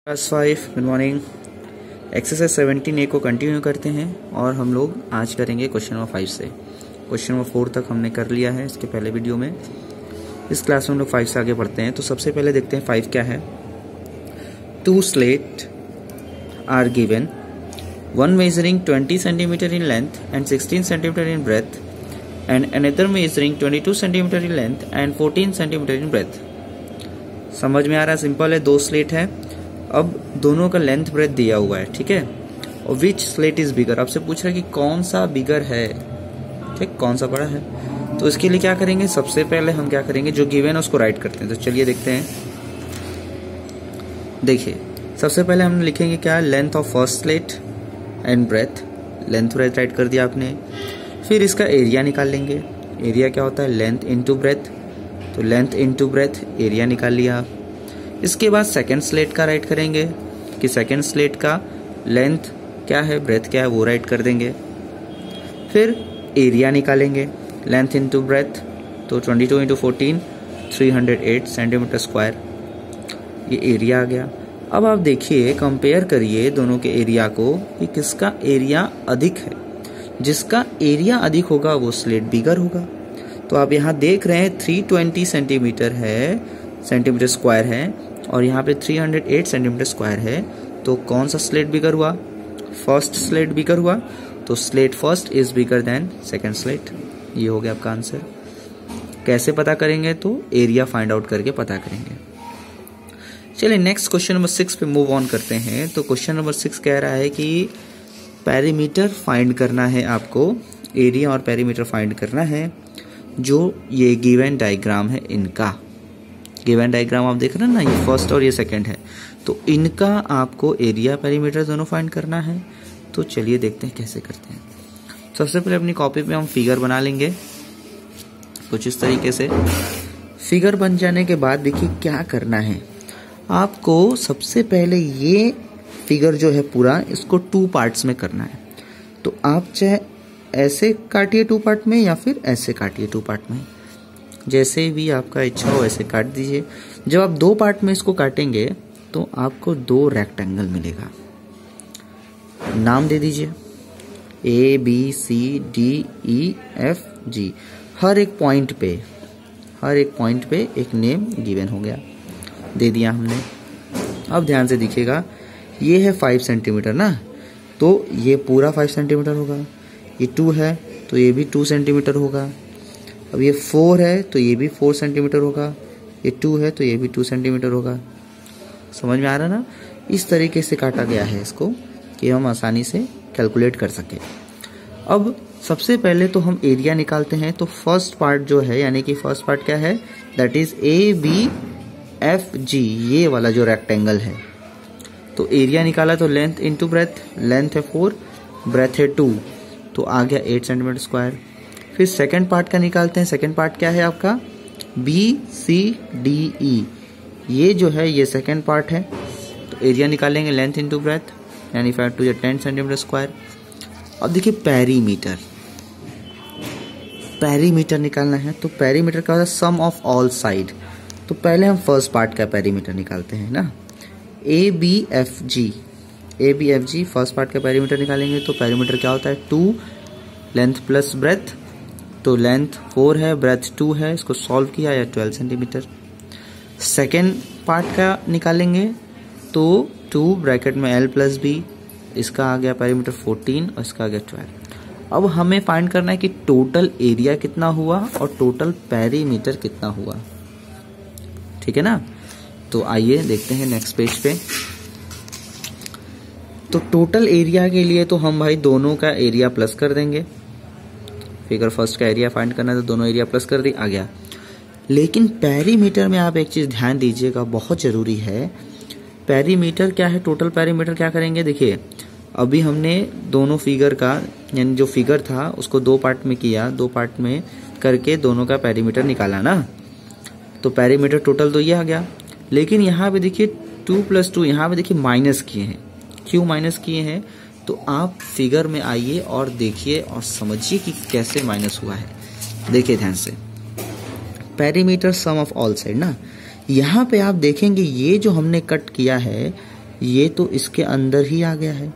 Class 5 good morning. Exercise 17A को continue करते हैं और हम लोग आज करेंगे क्वेश्चन नंबर 5 से। क्वेश्चन नंबर 4 तक हमने कर लिया है इसके पहले वीडियो में। इस क्लास में हम लोग 5 से आगे बढ़ते हैं। तो सबसे पहले देखते हैं 5 क्या है। 2 slate are given, one measuring 20 cm in length and 16 cm in breadth and another measuring 22 cm in length and 14 cm in breadth। समझ में आ रहा है? सिंपल है। 2 स्लेट है, अब दोनों का लेंथ ब्रेथ दिया हुआ है, ठीक है। और विच स्लेट इज बिगर, आपसे पूछ रहा है कि कौन सा बिगर है, ठीक, कौन सा बड़ा है। तो इसके लिए क्या करेंगे, सबसे पहले हम क्या करेंगे, जो गिवन है उसको राइट करते हैं। तो चलिए देखते हैं। देखिए सबसे पहले हम लिखेंगे क्या, length of first slate and breadth. Length breadth write कर दिया आपने। फिर इसका एरिया निकाल लेंगे। एरिया क्या होता है, लेंथ इनटू ब्रेथ। तो लेंथ इनटू ब्रेथ, एरिया निकाल लिया। इसके बाद सेकेंड स्लेट का राइट करेंगे कि सेकेंड स्लेट का लेंथ क्या है, ब्रेथ क्या है, वो राइट कर देंगे। फिर एरिया निकालेंगे, लेंथ इनटू ब्रेथ। तो 22 इंटू 14 308 सेंटीमीटर स्क्वायर, ये एरिया आ गया। अब आप देखिए, कंपेयर करिए दोनों के एरिया को कि किसका एरिया अधिक है। जिसका एरिया अधिक होगा वो स्लेट बिगर होगा। तो आप यहाँ देख रहे हैं 320 सेंटीमीटर है, सेंटीमीटर स्क्वायर है, और यहाँ पे 308 सेंटीमीटर स्क्वायर है। तो कौन सा स्लेट बिगर हुआ, फर्स्ट स्लेट बिगर हुआ। तो slate first is bigger than second slate. ये हो गया आपका आंसर। कैसे पता करेंगे, तो एरिया फाइंड आउट करके पता करेंगे। चलिए नेक्स्ट क्वेश्चन नंबर 6 पे मूव ऑन करते हैं। तो क्वेश्चन नंबर 6 कह रहा है कि पेरीमीटर फाइंड करना है आपको, एरिया और पेरीमीटर फाइंड करना है। जो ये गिवन डायग्राम है इनका, गिवन डायग्राम आप देख रहे हैं ना, ये फर्स्ट और ये सेकंड है। तो इनका आपको एरिया पेरीमीटर दोनों फाइंड करना है। तो चलिए देखते हैं कैसे करते हैं। सबसे पहले अपनी कॉपी पे हम फिगर बना लेंगे कुछ इस तरीके से। फिगर बन जाने के बाद देखिए क्या करना है आपको। सबसे पहले ये फिगर जो है पूरा, इसको 2 पार्ट्स में करना है। तो आप चाहे ऐसे काटिए 2 पार्ट में या फिर ऐसे काटिए 2 पार्ट में, जैसे भी आपका इच्छा हो ऐसे काट दीजिए। जब आप 2 पार्ट में इसको काटेंगे तो आपको 2 रेक्टेंगल मिलेगा। नाम दे दीजिए ABCDEFG। हर एक पॉइंट पे एक नेम गिवन हो गया, दे दिया हमने। अब ध्यान से देखिएगा, ये है 5 सेंटीमीटर ना, तो ये पूरा 5 सेंटीमीटर होगा। ये 2 है तो ये भी 2 सेंटीमीटर होगा। अब ये 4 है तो ये भी 4 सेंटीमीटर होगा। ये 2 है तो ये भी 2 सेंटीमीटर होगा। समझ में आ रहा ना? इस तरीके से काटा गया है इसको कि हम आसानी से कैलकुलेट कर सके। अब सबसे पहले तो हम एरिया निकालते हैं। तो फर्स्ट पार्ट जो है, यानी कि फर्स्ट पार्ट क्या है, दैट इज ABFG, ये वाला जो रेक्टेंगल है। तो एरिया निकाला तो लेंथ इंटू ब्रेथ, लेंथ है 4, ब्रेथ है 2, तो आ गया 8 सेंटीमीटर स्क्वायर। फिर सेकंड पार्ट का निकालते हैं। सेकंड पार्ट क्या है आपका, BCDE, ये जो है ये सेकंड पार्ट है। तो एरिया निकालेंगे, लेंथ इंटू ब्रेथ, यानी 5 टू 10 सेंटीमीटर स्क्वायर। अब देखिए पेरीमीटर निकालना है। तो पेरीमीटर का होता है सम ऑफ ऑल साइड। तो पहले हम फर्स्ट पार्ट का पेरीमीटर निकालते हैं ना, ABFG फर्स्ट पार्ट का पेरीमीटर निकालेंगे। तो पेरीमीटर क्या होता है, 2 लेंथ प्लस ब्रेथ। तो लेंथ 4 है, ब्रेथ 2 है, इसको सॉल्व किया या 12 सेंटीमीटर। सेकेंड पार्ट का निकालेंगे तो 2 ब्रैकेट में L प्लस B, इसका आ गया पेरीमीटर 14 और इसका आ गया 12। अब हमें फाइंड करना है कि टोटल एरिया कितना हुआ और टोटल पेरीमीटर कितना हुआ, ठीक है ना। तो आइए देखते हैं नेक्स्ट पेज पे। तो टोटल एरिया के लिए तो हम भाई दोनों का एरिया प्लस कर देंगे। फिगर फर्स्ट का एरिया फाइंड करना है तो दोनों एरिया प्लस कर दी, आ गया। लेकिन पेरीमीटर में आप एक चीज ध्यान दीजिएगा, बहुत जरूरी है। पेरीमीटर क्या है, टोटल पेरीमीटर क्या करेंगे, देखिए अभी हमने दोनों फिगर का, यानी जो फिगर था उसको 2 पार्ट में किया, 2 पार्ट में करके दोनों का पेरीमीटर निकाला ना। तो पेरीमीटर टोटल तो ये आ गया। लेकिन यहाँ पे देखिए 2 + 2, यहाँ पे देखिए माइनस किए हैं। क्यों माइनस किए हैं, तो आप फिगर में आइए और देखिए और समझिए कि कैसे माइनस हुआ है। देखिए ध्यान से, perimeter sum of all side ना, यहाँ पे आप देखेंगे ये जो हमने कट किया है ये तो इसके अंदर ही आ गया है,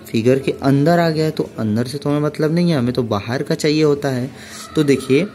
फिगर के अंदर आ गया है, तो अंदर से तो हमें मतलब नहीं है, हमें तो बाहर का चाहिए होता है। तो देखिए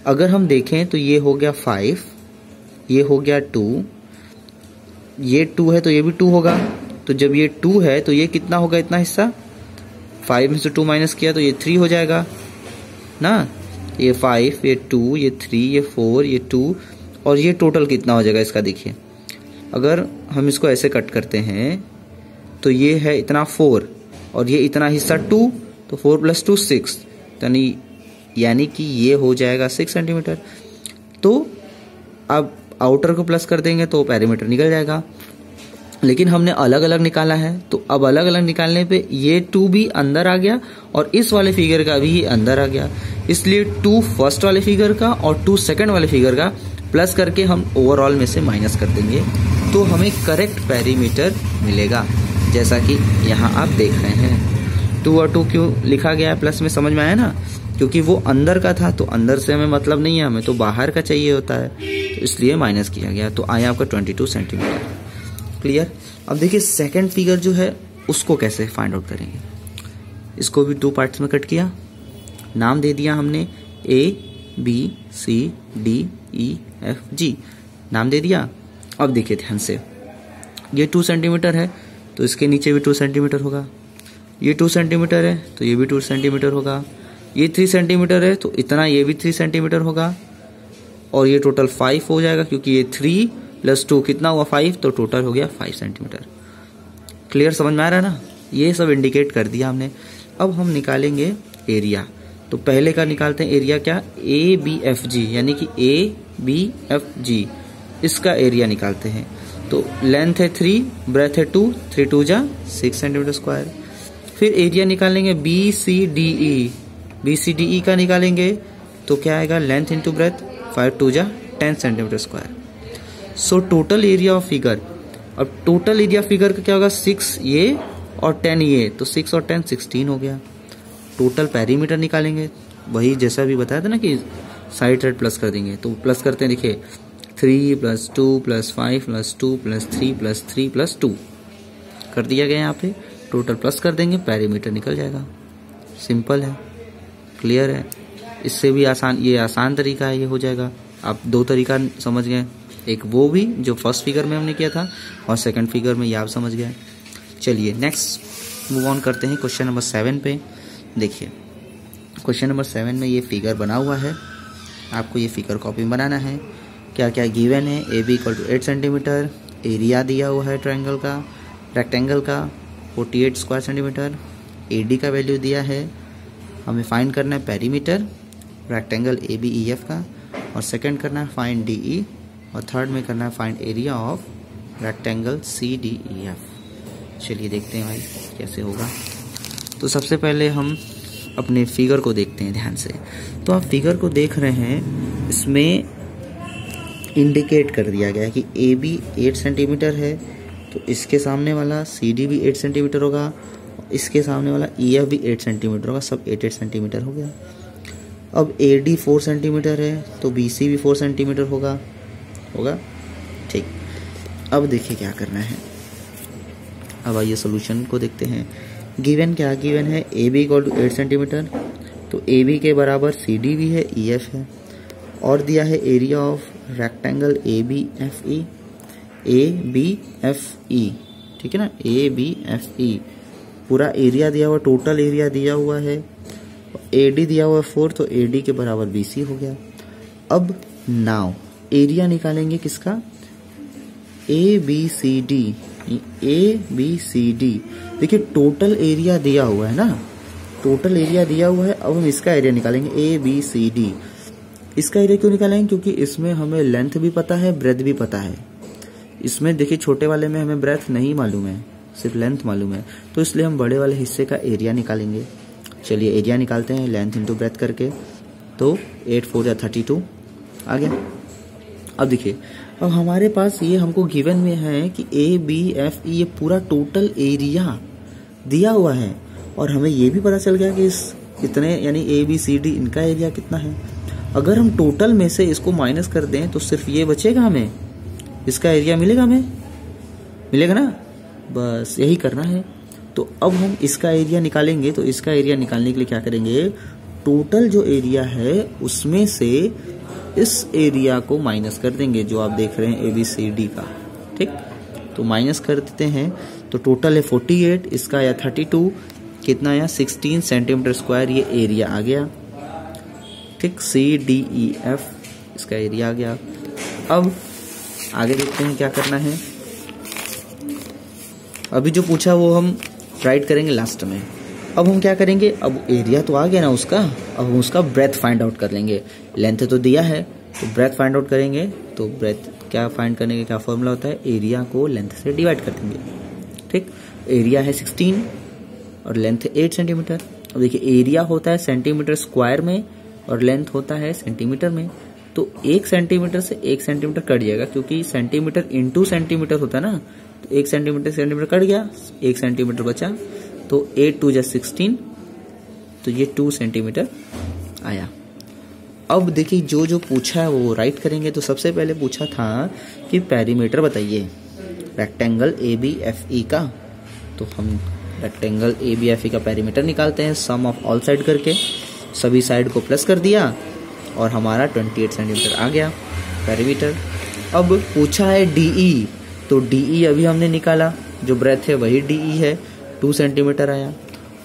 अगर हम देखें तो ये हो गया 5, ये हो गया 2, ये 2 है तो ये भी 2 होगा। तो जब ये 2 है तो ये कितना होगा, इतना हिस्सा 5 में से 2 माइनस किया तो ये 3 हो जाएगा ना। ये 5, ये 2, ये 3, ये 4, ये 2 और ये टोटल कितना हो जाएगा इसका। देखिए अगर हम इसको ऐसे कट करते हैं तो ये है इतना 4 और ये इतना हिस्सा 2, तो 4 + 2 6, यानी कि ये हो जाएगा 6 सेंटीमीटर। तो अब आउटर को प्लस कर देंगे तो पेरीमीटर निकल जाएगा, लेकिन हमने अलग अलग निकाला है। तो अब अलग अलग निकालने पे ये 2 भी अंदर आ गया और इस वाले फिगर का भी अंदर आ गया, इसलिए 2 फर्स्ट वाले फिगर का और 2 सेकंड वाले फिगर का प्लस करके हम ओवरऑल में से माइनस कर देंगे, तो हमें करेक्ट पेरीमीटर मिलेगा, जैसा कि यहाँ आप देख रहे हैं। 2 और 2 क्यों लिखा गया है प्लस में, समझ में आया ना, क्योंकि वो अंदर का था, तो अंदर से हमें मतलब नहीं है, हमें तो बाहर का चाहिए होता है, तो इसलिए माइनस किया गया। तो आया आपका 22 सेंटीमीटर। क्लियर। अब देखिए सेकंड फिगर जो है उसको कैसे फाइंड आउट करेंगे। इसको भी 2 पार्ट्स में कट किया, नाम दे दिया हमने ABCDEFG, नाम दे दिया। अब देखिए ध्यान से, ये 2 सेंटीमीटर है तो इसके नीचे भी 2 सेंटीमीटर होगा, ये 2 सेंटीमीटर है तो ये भी 2 सेंटीमीटर होगा, ये 3 सेंटीमीटर है तो इतना ये भी 3 सेंटीमीटर होगा, और ये टोटल 5 हो जाएगा क्योंकि ये 3 + 2 कितना हुआ 5, तो टोटल हो गया 5 सेंटीमीटर। क्लियर, समझ में आ रहा है ना। ये सब इंडिकेट कर दिया हमने। अब हम निकालेंगे एरिया। तो पहले का निकालते हैं एरिया, क्या, ABFG, यानी कि ABFG, इसका एरिया निकालते हैं। तो लेंथ है 3, ब्रेथ है 2, 3 2 जा 6 सेंटीमीटर स्क्वायर। फिर एरिया निकालेंगे BCDE का निकालेंगे तो क्या आएगा, लेंथ इंटू ब्रेथ, 5 2 जा 10 centimetre square. So total area of figure, अब टोटल एरिया फिगर का क्या होगा, 6 ये और 10 ये, तो 6 और 10 16 हो गया। टोटल पेरीमीटर निकालेंगे, वही जैसा भी बताया था ना कि साइड साइड प्लस कर देंगे, तो प्लस करते हैं। देखिए 3 + 2 + 5 + 2 + 3 + 3 + 2 कर दिया गया। यहाँ पे टोटल प्लस कर देंगे, पेरीमीटर निकल जाएगा। सिंपल है, क्लियर है। इससे भी आसान, ये आसान तरीका है, ये हो जाएगा। आप 2 तरीका समझ गए, एक वो भी जो फर्स्ट फिगर में हमने किया था और सेकंड फिगर में ये आप समझ गए। चलिए नेक्स्ट मूव ऑन करते हैं क्वेश्चन नंबर 7 पे। देखिए क्वेश्चन नंबर 7 में ये फिगर बना हुआ है, आपको ये फिगर कॉपी में बनाना है। क्या क्या गिवन है, AB = 8 सेंटीमीटर, एरिया दिया हुआ है ट्रायंगल का, रेक्टेंगल का 48 स्क्वायर सेंटीमीटर, AD का वैल्यू दिया है, हमें फाइंड करना है पेरीमीटर रेक्टेंगल ABEF का, और सेकंड करना है फाइंड DE, और थर्ड में करना है find area of rectangle CDEF। चलिए देखते हैं भाई कैसे होगा। तो सबसे पहले हम अपने फिगर को देखते हैं ध्यान से। तो आप फिगर को देख रहे हैं, इसमें इंडिकेट कर दिया गया है कि AB 8 सेंटीमीटर है, तो इसके सामने वाला CD भी 8 सेंटीमीटर होगा, इसके सामने वाला EF भी 8 सेंटीमीटर होगा, सब 8 सेंटीमीटर हो गया। अब AD 4 सेंटीमीटर है तो BC भी 4 सेंटीमीटर होगा, ठीक। अब देखिए क्या करना है, अब आइए सोल्यूशन को देखते हैं। गिवन क्या गिवन है, AB = 8 सेंटीमीटर, तो AB के बराबर CD भी है, EF है, और दिया है एरिया ऑफ रेक्टेंगल ABFE, ठीक है ना, ABFE पूरा एरिया दिया हुआ, टोटल एरिया दिया हुआ है, AD दिया हुआ है 4, तो AD के बराबर BC हो गया। अब नाउ एरिया निकालेंगे किसका, ABCD। देखिए टोटल एरिया दिया हुआ है ना, टोटल एरिया दिया हुआ है। अब हम इसका एरिया निकालेंगे ABCD। इसका एरिया क्यों निकालेंगे, क्योंकि इसमें हमें लेंथ भी पता है, ब्रेथ भी पता है। इसमें देखिए छोटे वाले में हमें ब्रेथ नहीं मालूम है, सिर्फ लेंथ मालूम है, तो इसलिए हम बड़े वाले हिस्से का एरिया निकालेंगे। चलिए एरिया निकालते हैं, लेंथ इंटू ब्रेथ करके, तो 8 4 जा 32 आ गया। अब देखिए, अब हमारे पास ये हमको गिवन में है कि ABFE ये पूरा टोटल एरिया दिया हुआ है, और हमें ये भी पता चल गया कि इस कितने यानी ABCD इनका एरिया कितना है। अगर हम टोटल में से इसको माइनस कर दें तो सिर्फ ये बचेगा, हमें इसका एरिया मिलेगा हमें, मिलेगा ना, बस यही करना है। तो अब हम इसका एरिया निकालेंगे, तो इसका एरिया निकालने के लिए क्या करेंगे, टोटल जो एरिया है उसमें से इस एरिया को माइनस कर देंगे जो आप देख रहे हैं ABCD का, ठीक। तो माइनस कर देते हैं, तो टोटल है 48, इसका आया 32, कितना आया 16 सेंटीमीटर स्क्वायर, ये एरिया आ गया, ठीक। CDEF इसका एरिया आ गया। अब आगे देखते हैं क्या करना है। अभी जो पूछा वो हम राइट करेंगे लास्ट में। अब हम क्या करेंगे, अब एरिया तो आ गया ना उसका, अब हम उसका ब्रेथ फाइंड आउट कर लेंगे। लेंथ तो दिया है, तो ब्रेथ फाइंड आउट करेंगे। तो ब्रेथ क्या फाइंड करने का क्या फॉर्मूला होता है, एरिया को लेंथ से डिवाइड कर देंगे, ठीक। एरिया है 16 और लेंथ है 8 सेंटीमीटर। अब देखिए एरिया होता है सेंटीमीटर स्क्वायर में और लेंथ होता है सेंटीमीटर में। तो 1 सेंटीमीटर से 1 सेंटीमीटर कट जाएगा, क्योंकि सेंटीमीटर इंटू सेंटीमीटर होता है ना। तो 1 सेंटीमीटर सेंटीमीटर कट गया, 1 सेंटीमीटर बचा, तो 8 2 16, तो ये 2 सेंटीमीटर आया। अब देखिए जो पूछा है वो राइट करेंगे। तो सबसे पहले पूछा था कि पेरीमीटर बताइए रेक्टेंगल ABFE का। तो हम रेक्टेंगल ABFE का पेरीमीटर निकालते हैं, सम ऑफ ऑल साइड करके सभी साइड को प्लस कर दिया और हमारा 28 सेंटीमीटर आ गया पेरीमीटर। अब पूछा है DE, तो DE अभी हमने निकाला, जो ब्रेथ है वही DE है, 2 सेंटीमीटर आया।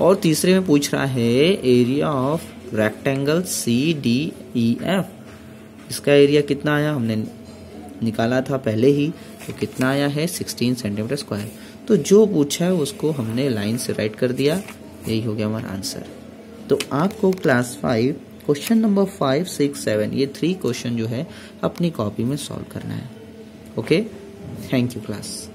और तीसरे में पूछ रहा है एरिया ऑफ रेक्टेंगल CDEF, इसका एरिया कितना आया, हमने निकाला था पहले ही, तो कितना आया है 16 सेंटीमीटर स्क्वायर। तो जो पूछा है उसको हमने लाइन से राइट कर दिया, यही हो गया हमारा आंसर। तो आपको क्लास 5 क्वेश्चन नंबर 5, 6, 7 ये 3 क्वेश्चन जो है अपनी कॉपी में सॉल्व करना है। Okay, thank you class.